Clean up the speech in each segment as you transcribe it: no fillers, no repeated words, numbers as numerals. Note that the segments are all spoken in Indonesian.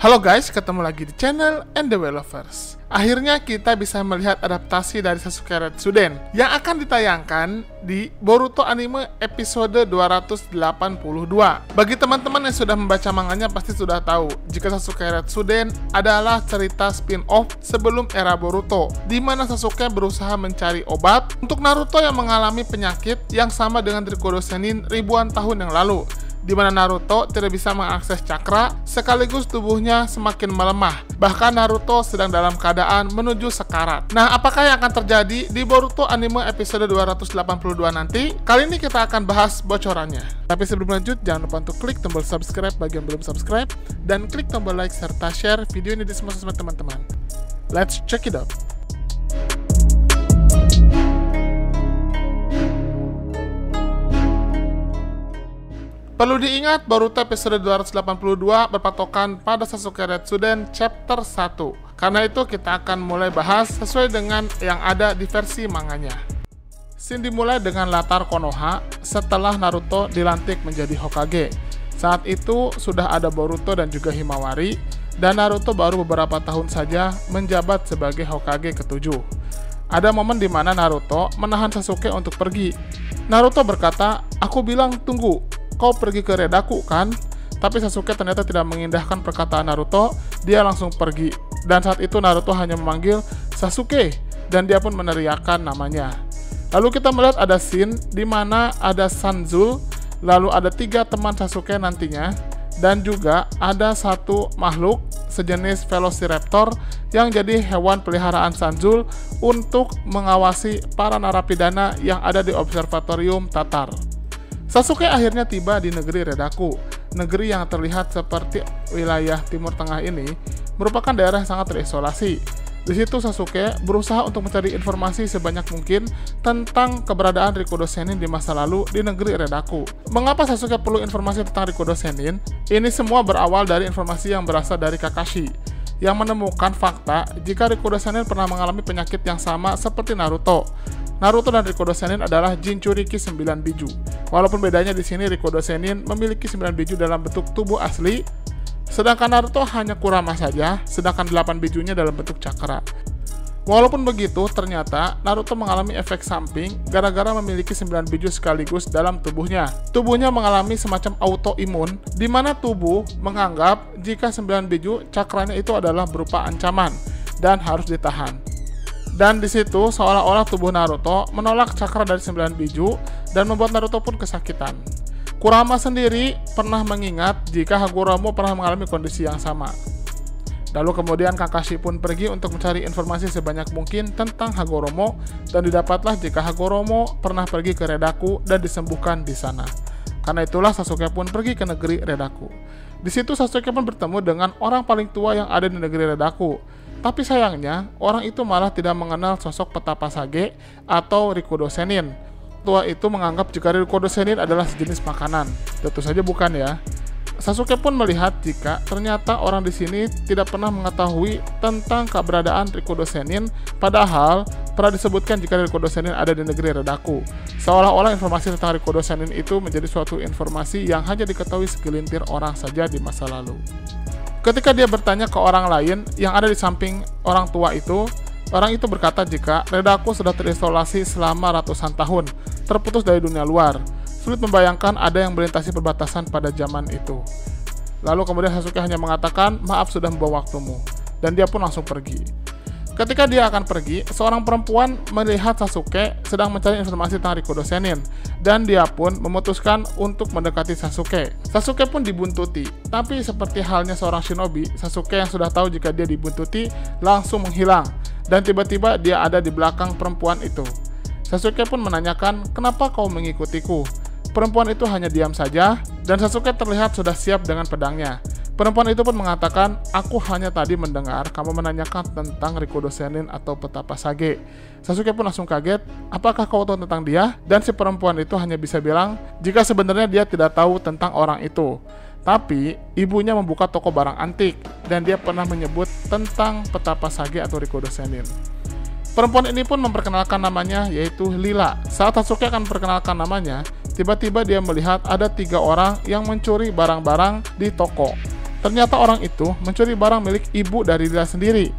Halo guys, ketemu lagi di channel And The Way Lovers. Akhirnya kita bisa melihat adaptasi dari Sasuke Retsuden yang akan ditayangkan di Boruto Anime episode 282. Bagi teman-teman yang sudah membaca manganya pasti sudah tahu jika Sasuke Retsuden adalah cerita spin-off sebelum era Boruto, di mana Sasuke berusaha mencari obat untuk Naruto yang mengalami penyakit yang sama dengan Rikudo Sennin ribuan tahun yang lalu, di mana Naruto tidak bisa mengakses cakra, sekaligus tubuhnya semakin melemah. Bahkan Naruto sedang dalam keadaan menuju sekarat. Nah, apakah yang akan terjadi di Boruto Anime episode 282 nanti? Kali ini kita akan bahas bocorannya. Tapi sebelum lanjut, jangan lupa untuk klik tombol subscribe bagi yang belum subscribe, dan klik tombol like serta share video ini di semua sosmed teman-teman. Let's check it out. Perlu diingat, Boruto episode 282 berpatokan pada Sasuke Retsuden chapter 1. Karena itu kita akan mulai bahas sesuai dengan yang ada di versi manganya. Scene dimulai dengan latar Konoha setelah Naruto dilantik menjadi Hokage. Saat itu sudah ada Boruto dan juga Himawari, dan Naruto baru beberapa tahun saja menjabat sebagai Hokage ke-7. Ada momen di mana Naruto menahan Sasuke untuk pergi. Naruto berkata, "Aku bilang tunggu, kau pergi ke Redaku kan?" Tapi Sasuke ternyata tidak mengindahkan perkataan Naruto, dia langsung pergi. Dan saat itu Naruto hanya memanggil Sasuke, dan dia pun meneriakkan namanya. Lalu kita melihat ada scene di mana ada Sanzul, lalu ada 3 teman Sasuke nantinya, dan juga ada satu makhluk sejenis Velociraptor yang jadi hewan peliharaan Sanzul untuk mengawasi para narapidana yang ada di observatorium Tatar. Sasuke akhirnya tiba di negeri Redaku. Negeri yang terlihat seperti wilayah Timur Tengah ini merupakan daerah yang sangat terisolasi. Di situ Sasuke berusaha untuk mencari informasi sebanyak mungkin tentang keberadaan Rikudo Sennin di masa lalu di negeri Redaku. Mengapa Sasuke perlu informasi tentang Rikudo Sennin? Ini semua berawal dari informasi yang berasal dari Kakashi, yang menemukan fakta jika Rikudo Sennin pernah mengalami penyakit yang sama seperti Naruto. Naruto dan Rikudo Sennin adalah Jinchuriki 9 biju. Walaupun bedanya di sini Rikudo Sennin memiliki 9 biju dalam bentuk tubuh asli, sedangkan Naruto hanya Kurama saja, sedangkan 8 bijunya dalam bentuk cakra. Walaupun begitu, ternyata Naruto mengalami efek samping gara-gara memiliki 9 biju sekaligus dalam tubuhnya. Tubuhnya mengalami semacam autoimun, di mana tubuh menganggap jika 9 biju cakranya itu adalah berupa ancaman dan harus ditahan. Dan di situ seolah-olah tubuh Naruto menolak cakra dari 9 biju dan membuat Naruto pun kesakitan. Kurama sendiri pernah mengingat jika Hagoromo pernah mengalami kondisi yang sama. Lalu kemudian Kakashi pun pergi untuk mencari informasi sebanyak mungkin tentang Hagoromo, dan didapatlah jika Hagoromo pernah pergi ke Redaku dan disembuhkan di sana. Karena itulah Sasuke pun pergi ke negeri Redaku. Di situ Sasuke pun bertemu dengan orang paling tua yang ada di negeri Redaku. Tapi sayangnya, orang itu malah tidak mengenal sosok Petapa Sage atau Rikudo Sennin. Tua itu menganggap jika Rikudo Sennin adalah sejenis makanan. Tentu saja bukan ya. Sasuke pun melihat jika ternyata orang di sini tidak pernah mengetahui tentang keberadaan Rikudo Sennin, padahal pernah disebutkan jika Rikudo Sennin ada di negeri Redaku. Seolah-olah informasi tentang Rikudo Sennin itu menjadi suatu informasi yang hanya diketahui segelintir orang saja di masa lalu. Ketika dia bertanya ke orang lain yang ada di samping orang tua itu, orang itu berkata jika Redaku sudah terisolasi selama ratusan tahun, terputus dari dunia luar. Sulit membayangkan ada yang melintasi perbatasan pada zaman itu. Lalu kemudian Sasuke hanya mengatakan, "Maaf sudah membawa waktumu." Dan dia pun langsung pergi. Ketika dia akan pergi, seorang perempuan melihat Sasuke sedang mencari informasi tentang Rikudo Sennin, dan dia pun memutuskan untuk mendekati Sasuke. Sasuke pun dibuntuti, tapi seperti halnya seorang shinobi, Sasuke yang sudah tahu jika dia dibuntuti langsung menghilang, dan tiba-tiba dia ada di belakang perempuan itu. Sasuke pun menanyakan, "Kenapa kau mengikutiku?" Perempuan itu hanya diam saja, dan Sasuke terlihat sudah siap dengan pedangnya. Perempuan itu pun mengatakan, "Aku hanya tadi mendengar kamu menanyakan tentang Rikudo Sennin atau Petapa Sage." Sasuke pun langsung kaget, "Apakah kau tahu tentang dia?" Dan si perempuan itu hanya bisa bilang jika sebenarnya dia tidak tahu tentang orang itu. Tapi ibunya membuka toko barang antik, dan dia pernah menyebut tentang Petapa Sage atau Rikudo Sennin. Perempuan ini pun memperkenalkan namanya, yaitu Lila. Saat Sasuke akan memperkenalkan namanya, tiba-tiba dia melihat ada 3 orang yang mencuri barang-barang di toko. Ternyata orang itu mencuri barang milik ibu dari Lila sendiri.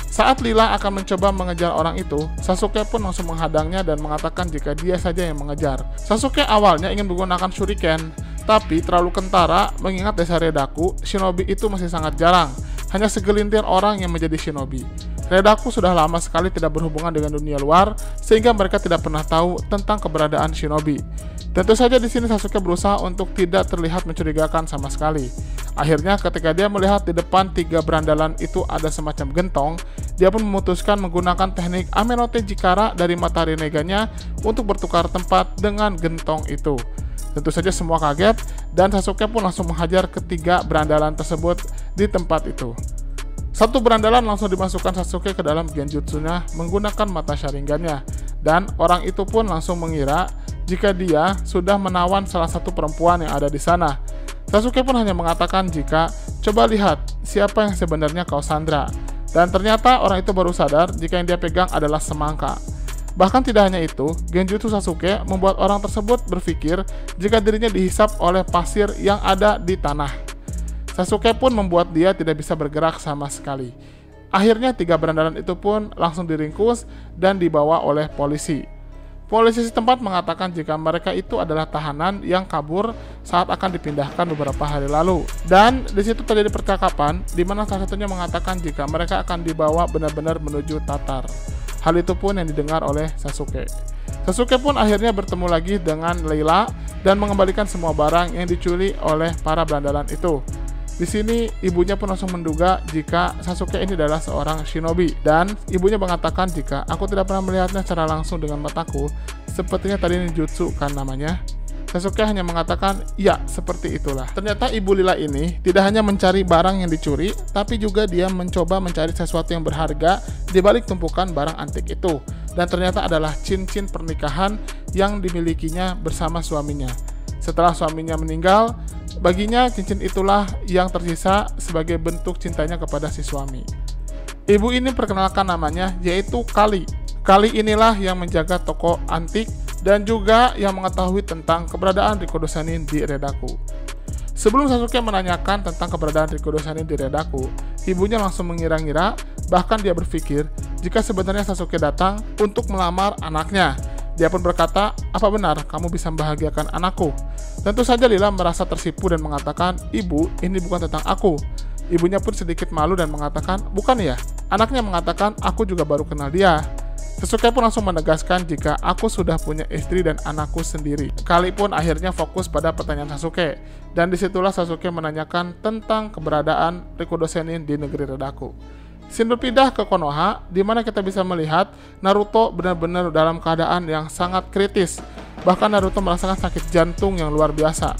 Saat Lila akan mencoba mengejar orang itu, Sasuke pun langsung menghadangnya dan mengatakan jika dia saja yang mengejar. Sasuke awalnya ingin menggunakan shuriken, tapi terlalu kentara mengingat desa Redaku, shinobi itu masih sangat jarang. Hanya segelintir orang yang menjadi shinobi. Redaku sudah lama sekali tidak berhubungan dengan dunia luar, sehingga mereka tidak pernah tahu tentang keberadaan shinobi. Tentu saja di sini Sasuke berusaha untuk tidak terlihat mencurigakan sama sekali. Akhirnya ketika dia melihat di depan 3 berandalan itu ada semacam gentong, dia pun memutuskan menggunakan teknik Amenote Jikara dari mata Rinnegan-nya untuk bertukar tempat dengan gentong itu. Tentu saja semua kaget dan Sasuke pun langsung menghajar ketiga berandalan tersebut di tempat itu. Satu berandalan langsung dimasukkan Sasuke ke dalam genjutsunya menggunakan mata Sharingan-nya, dan orang itu pun langsung mengira jika dia sudah menawan salah satu perempuan yang ada di sana. Sasuke pun hanya mengatakan jika coba lihat siapa yang sebenarnya kau sandra, dan ternyata orang itu baru sadar jika yang dia pegang adalah semangka. Bahkan tidak hanya itu, genjutsu Sasuke membuat orang tersebut berpikir jika dirinya dihisap oleh pasir yang ada di tanah. Sasuke pun membuat dia tidak bisa bergerak sama sekali. Akhirnya 3 berandalan itu pun langsung diringkus dan dibawa oleh polisi. Polisi setempat mengatakan jika mereka itu adalah tahanan yang kabur saat akan dipindahkan beberapa hari lalu. Dan di situ terjadi percakapan di mana salah satunya mengatakan jika mereka akan dibawa benar-benar menuju Tatar. Hal itu pun yang didengar oleh Sasuke. Sasuke pun akhirnya bertemu lagi dengan Layla dan mengembalikan semua barang yang dicuri oleh para berandalan itu. Di sini ibunya pun langsung menduga jika Sasuke ini adalah seorang shinobi, dan ibunya mengatakan jika aku tidak pernah melihatnya secara langsung dengan mataku, sepertinya tadi ninjutsu kan namanya. Sasuke hanya mengatakan, ya seperti itulah. Ternyata ibu Lila ini tidak hanya mencari barang yang dicuri, tapi juga dia mencoba mencari sesuatu yang berharga di balik tumpukan barang antik itu. Dan ternyata adalah cincin pernikahan yang dimilikinya bersama suaminya. Setelah suaminya meninggal, baginya cincin itulah yang tersisa sebagai bentuk cintanya kepada si suami. Ibu ini perkenalkan namanya yaitu Kali. Kali inilah yang menjaga toko antik dan juga yang mengetahui tentang keberadaan Rikudo Sennin di Redaku. Sebelum Sasuke menanyakan tentang keberadaan Rikudo Sennin di Redaku, ibunya langsung mengira-ngira, bahkan dia berpikir jika sebenarnya Sasuke datang untuk melamar anaknya. Dia pun berkata, apa benar kamu bisa membahagiakan anakku? Tentu saja Lila merasa tersipu dan mengatakan, ibu, ini bukan tentang aku. Ibunya pun sedikit malu dan mengatakan, bukan ya? Anaknya mengatakan, aku juga baru kenal dia. Sasuke pun langsung menegaskan jika aku sudah punya istri dan anakku sendiri. Kali pun akhirnya fokus pada pertanyaan Sasuke. Dan disitulah Sasuke menanyakan tentang keberadaan Rikudo Sennin di negeri Redaku. Scene berpindah ke Konoha, di mana kita bisa melihat Naruto benar-benar dalam keadaan yang sangat kritis. Bahkan Naruto merasakan sakit jantung yang luar biasa.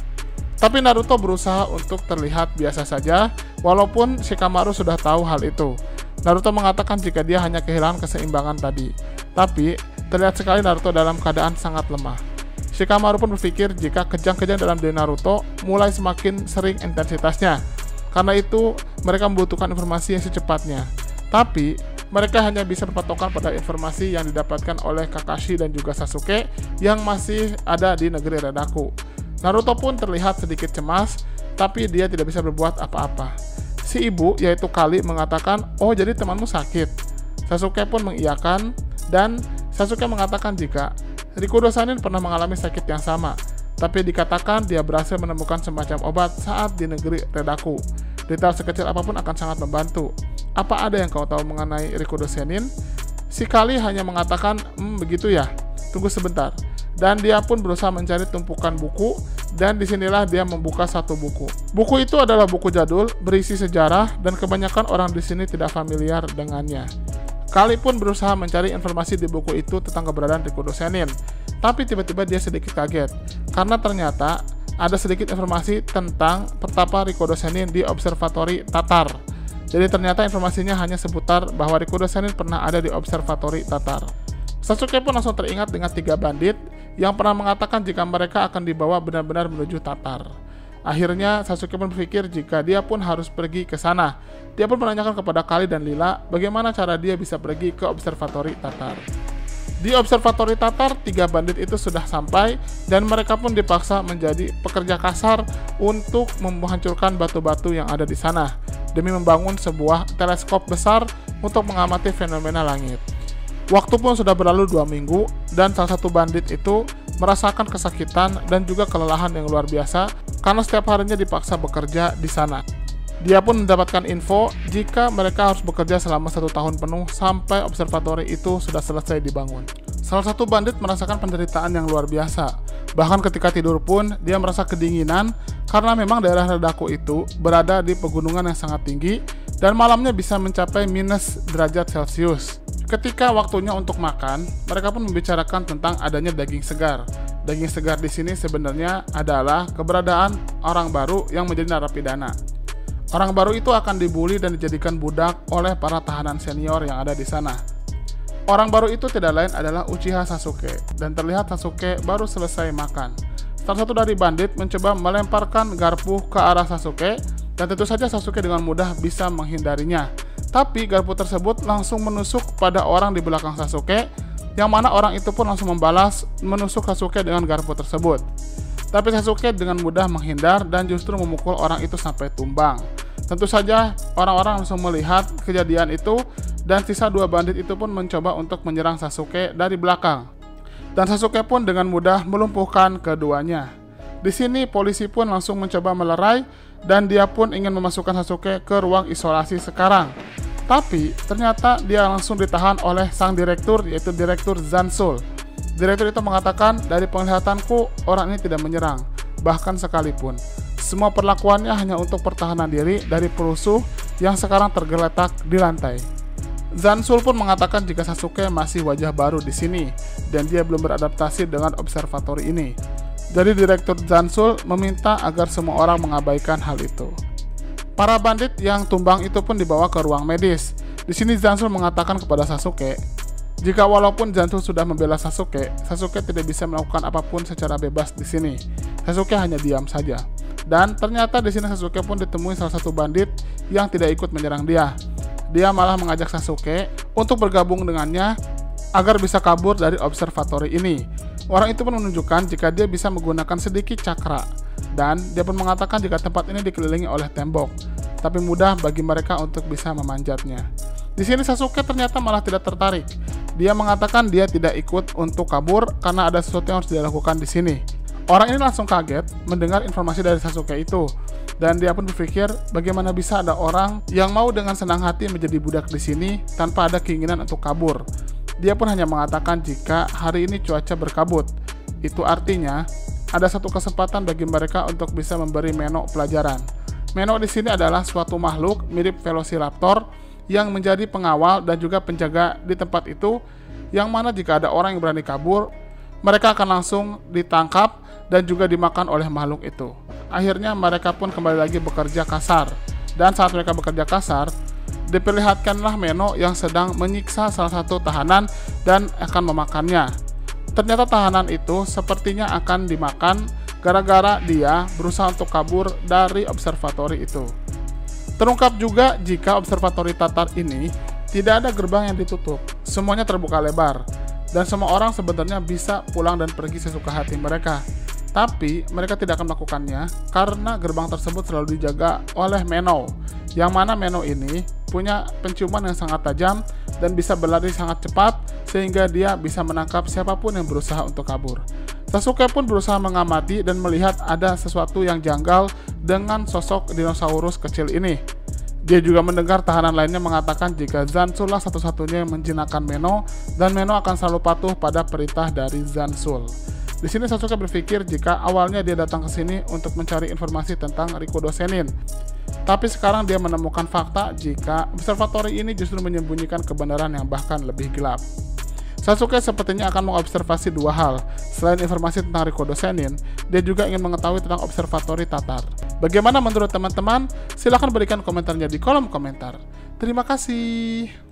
Tapi Naruto berusaha untuk terlihat biasa saja, walaupun Shikamaru sudah tahu hal itu. Naruto mengatakan jika dia hanya kehilangan keseimbangan tadi. Tapi, terlihat sekali Naruto dalam keadaan sangat lemah. Shikamaru pun berpikir jika kejang-kejang dalam diri Naruto mulai semakin sering intensitasnya. Karena itu, mereka membutuhkan informasi yang secepatnya. Tapi, mereka hanya bisa berpatokan pada informasi yang didapatkan oleh Kakashi dan juga Sasuke yang masih ada di negeri Redaku. Naruto pun terlihat sedikit cemas, tapi dia tidak bisa berbuat apa-apa. Si ibu, yaitu Kali, mengatakan, oh jadi temanmu sakit. Sasuke pun mengiyakan, dan Sasuke mengatakan jika Rikudo Sennin pernah mengalami sakit yang sama. Tapi dikatakan dia berhasil menemukan semacam obat saat di negeri Redaku. Detail sekecil apapun akan sangat membantu. Apa ada yang kau tahu mengenai Rikudo Sennin? Si Kali hanya mengatakan, begitu ya, tunggu sebentar. Dan dia pun berusaha mencari tumpukan buku, dan disinilah dia membuka satu buku. Buku itu adalah buku jadul, berisi sejarah, dan kebanyakan orang di sini tidak familiar dengannya. Kali pun berusaha mencari informasi di buku itu tentang keberadaan Rikudo Sennin. Tapi tiba-tiba dia sedikit kaget, karena ternyata ada sedikit informasi tentang pertapa Rikudo Sennin di Observatori Tatar. Jadi ternyata informasinya hanya seputar bahwa Rikudo Sennin pernah ada di Observatori Tatar. Sasuke pun langsung teringat dengan 3 bandit yang pernah mengatakan jika mereka akan dibawa benar-benar menuju Tatar. Akhirnya Sasuke pun berpikir jika dia pun harus pergi ke sana. Dia pun menanyakan kepada Kali dan Lila bagaimana cara dia bisa pergi ke Observatori Tatar. Di observatori Tatar, 3 bandit itu sudah sampai dan mereka pun dipaksa menjadi pekerja kasar untuk menghancurkan batu-batu yang ada di sana demi membangun sebuah teleskop besar untuk mengamati fenomena langit. Waktu pun sudah berlalu 2 minggu dan salah satu bandit itu merasakan kesakitan dan juga kelelahan yang luar biasa karena setiap harinya dipaksa bekerja di sana. Dia pun mendapatkan info jika mereka harus bekerja selama 1 tahun penuh sampai observatori itu sudah selesai dibangun. Salah satu bandit merasakan penderitaan yang luar biasa. Bahkan ketika tidur pun dia merasa kedinginan karena memang daerah Redako itu berada di pegunungan yang sangat tinggi dan malamnya bisa mencapai minus derajat Celcius. Ketika waktunya untuk makan, mereka pun membicarakan tentang adanya daging segar. Daging segar di sini sebenarnya adalah keberadaan orang baru yang menjadi narapidana. Orang baru itu akan dibully dan dijadikan budak oleh para tahanan senior yang ada di sana. Orang baru itu tidak lain adalah Uchiha Sasuke, dan terlihat Sasuke baru selesai makan. Salah satu dari bandit mencoba melemparkan garpu ke arah Sasuke, dan tentu saja Sasuke dengan mudah bisa menghindarinya. Tapi garpu tersebut langsung menusuk pada orang di belakang Sasuke, yang mana orang itu pun langsung membalas menusuk Sasuke dengan garpu tersebut. Tapi Sasuke dengan mudah menghindar dan justru memukul orang itu sampai tumbang. Tentu saja orang-orang langsung melihat kejadian itu dan sisa 2 bandit itu pun mencoba untuk menyerang Sasuke dari belakang. Dan Sasuke pun dengan mudah melumpuhkan keduanya. Di sini polisi pun langsung mencoba melerai dan dia pun ingin memasukkan Sasuke ke ruang isolasi sekarang. Tapi ternyata dia langsung ditahan oleh sang direktur, yaitu Direktur Zansul. Direktur itu mengatakan, dari penglihatanku orang ini tidak menyerang, bahkan sekalipun. Semua perlakuannya hanya untuk pertahanan diri dari perusuh yang sekarang tergeletak di lantai. Zansul pun mengatakan jika Sasuke masih wajah baru di sini dan dia belum beradaptasi dengan observatori ini. Jadi Direktur Zansul meminta agar semua orang mengabaikan hal itu. Para bandit yang tumbang itu pun dibawa ke ruang medis. Di sini Zansul mengatakan kepada Sasuke, jika walaupun Zansul sudah membela Sasuke, Sasuke tidak bisa melakukan apapun secara bebas di sini. Sasuke hanya diam saja. Dan ternyata di sini Sasuke pun ditemui salah satu bandit yang tidak ikut menyerang dia. Dia malah mengajak Sasuke untuk bergabung dengannya agar bisa kabur dari observatori ini. Orang itu pun menunjukkan jika dia bisa menggunakan sedikit cakra. Dan dia pun mengatakan jika tempat ini dikelilingi oleh tembok, tapi mudah bagi mereka untuk bisa memanjatnya. Di sini Sasuke ternyata malah tidak tertarik. Dia mengatakan dia tidak ikut untuk kabur karena ada sesuatu yang harus dia lakukan di sini. Orang ini langsung kaget mendengar informasi dari Sasuke itu. Dan dia pun berpikir bagaimana bisa ada orang yang mau dengan senang hati menjadi budak di sini tanpa ada keinginan untuk kabur. Dia pun hanya mengatakan jika hari ini cuaca berkabut. Itu artinya ada satu kesempatan bagi mereka untuk bisa memberi Meno pelajaran. Meno di sini adalah suatu makhluk mirip Velociraptor yang menjadi pengawal dan juga penjaga di tempat itu, yang mana jika ada orang yang berani kabur, mereka akan langsung ditangkap dan juga dimakan oleh makhluk itu. Akhirnya mereka pun kembali lagi bekerja kasar, dan saat mereka bekerja kasar, diperlihatkanlah Meno yang sedang menyiksa salah satu tahanan dan akan memakannya. Ternyata tahanan itu sepertinya akan dimakan gara-gara dia berusaha untuk kabur dari observatori itu. Terungkap juga jika observatori Tatar ini tidak ada gerbang yang ditutup, semuanya terbuka lebar, dan semua orang sebenarnya bisa pulang dan pergi sesuka hati mereka. Tapi mereka tidak akan melakukannya karena gerbang tersebut selalu dijaga oleh Meno, yang mana Meno ini punya penciuman yang sangat tajam dan bisa berlari sangat cepat sehingga dia bisa menangkap siapapun yang berusaha untuk kabur. Sasuke pun berusaha mengamati dan melihat ada sesuatu yang janggal dengan sosok dinosaurus kecil ini. Dia juga mendengar tahanan lainnya mengatakan jika Zansul lah satu-satunya yang menjinakkan Meno dan Meno akan selalu patuh pada perintah dari Zansul. Di sini Sasuke berpikir jika awalnya dia datang ke sini untuk mencari informasi tentang Rikudo Sennin. Tapi sekarang dia menemukan fakta jika observatori ini justru menyembunyikan kebenaran yang bahkan lebih gelap. Sasuke sepertinya akan mengobservasi 2 hal. Selain informasi tentang Rikudo Sennin, dia juga ingin mengetahui tentang observatori Tatar. Bagaimana menurut teman-teman? Silahkan berikan komentarnya di kolom komentar. Terima kasih.